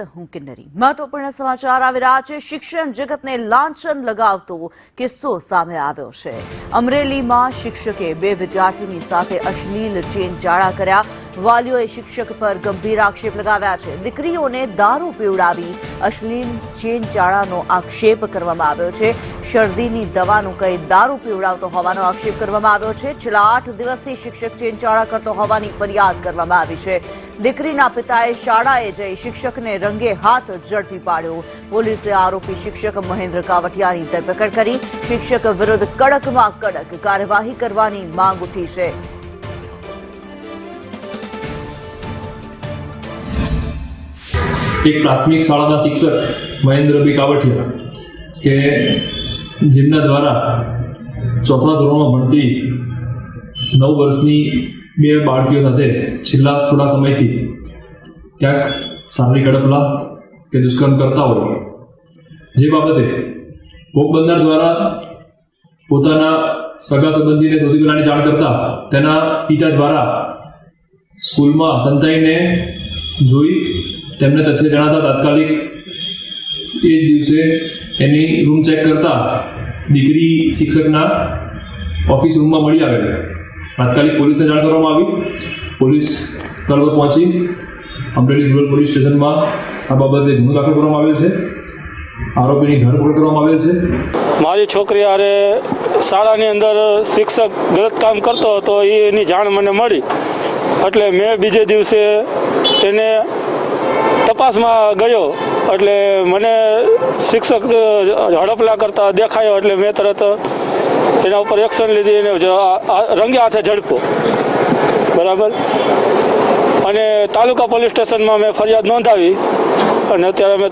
સ્વાગત હું કિન્નરી। મહત્વપૂર્ણ સમાચાર આવી રહ્યા છે। શિક્ષણ જગતને લાંછન લગાવતો કિસ્સો સામે આવ્યો છે। અમરેલીમાં શિક્ષકે બે વિદ્યાર્થીની સાથે અશ્લીલ ચેનચાળા કર્યા। વાલીઓએ શિક્ષક પર ગંભીર આક્ષેપ લગાવ્યા છે। દીકરીઓને દારૂ પીવડાવી અશ્લીલ ચેનચાળાનો આક્ષેપ કરવામાં આવ્યો છે। શરદીની દવાનું કહી દારૂ પીવડાવતો હોવાનો આક્ષેપ કરવામાં આવ્યો છે। છેલ્લા 8 દિવસથી શિક્ષક ચેનચાળા કરતો હોવાની ફરિયાદ કરવામાં આવી છે। દીકરીના પિતાએ શાળાએ જઈ શિક્ષકને રંગે હાથ ઝડપી પાડ્યો। પોલીસે આરોપી શિક્ષક મહેન્દ્ર કાવટિયાની ધરપકડ કરી। શિક્ષક વિરુદ્ધ કડકમાં કડક કાર્યવાહી કરવાની માંગ ઉઠી છે। एक प्राथमिक शाला शिक्षक महेंद्र बी कावटिया के जेमना द्वारा चौथा धोरण में भणती 9 वर्षनी बे बाळकीओ साथे छेल्ला थोड़ा समयथी क्यांक शारीरिक अडपला के दुष्कर्म करता होय जे बाबते भोग बंदर द्वारा पोताना सगा संबंधीने सौथी पहिलानी जाण करता तेना पिता द्वारा स्कूल में संताईने जोई तेमने तथ्य जणाता तात्कालिक ए ज दिवसे एनी रूम चेक करता दीकरी शिक्षकना ऑफिस रूम में मळी आवेली। तात्कालिक पुलिसने जाण करवामां आवी। पुलिस स्थल पर पहोंची अमरेली रूरल पुलिस स्टेशन में आ बाबते गुनो दाखल करवामां आवेल छे। आरोपीनी धरपकड़ करवामां आवेल छे। मारी छोकरी हारे शाळानी अंदर शिक्षक गलत काम करतो हतो एनी जाण मने मळी એટલે મેં બીજે દિવસે એને તપાસમાં ગયો એટલે મને શિક્ષક હડપલા કરતા દેખાયો એટલે મેં તરત એના ઉપર એક્શન લીધી અને રંગે હાથે ઝડપો બરાબર અને તાલુકા પોલીસ સ્ટેશનમાં મેં ફરિયાદ નોંધાવી અને અત્યારે અમે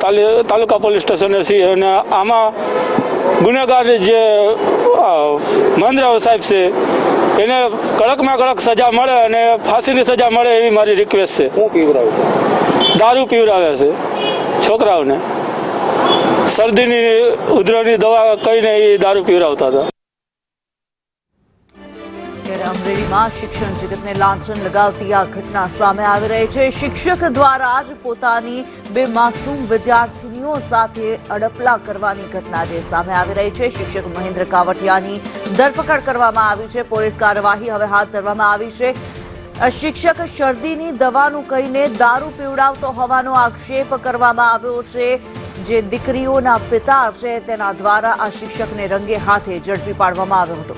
તાલુકા પોલીસ સ્ટેશને છીએ અને આમાં ગુનેગાર જે મહેન્દ્ર સાહેબ છે એને કડકમાં કડક સજા મળે અને ફાંસીની સજા મળે એવી મારી રિક્વેસ્ટ છે। શું પીવરાવે? દારૂ પીવરાવે છે છોકરાઓને। શરદીની ઉધરસની દવા કહીને એ દારૂ પીવરાવતા હતા। અમરેલીમાં શિક્ષણ જગતને લાંછન લગાવતી આ ઘટના સામે આવી રહી છે। શિક્ષક દ્વારા જ પોતાની બે માસૂમ વિદ્યાર્થીનીઓ સાથે અડપલા કરવાની ઘટના જે સામે આવી રહી છે। શિક્ષક મહેન્દ્ર કાવટિયાની ધરપકડ કરવામાં આવી છે। પોલીસ કાર્યવાહી હવે હાથ ધરવામાં આવી છે। શિક્ષક શરદીની દવાનું કહીને દારૂ પીવડાવતો હોવાનો આક્ષેપ કરવામાં આવ્યો છે। જે દીકરીઓના પિતા છે તેના દ્વારા આ શિક્ષકને રંગે હાથે ઝડપી પાડવામાં આવ્યો હતો।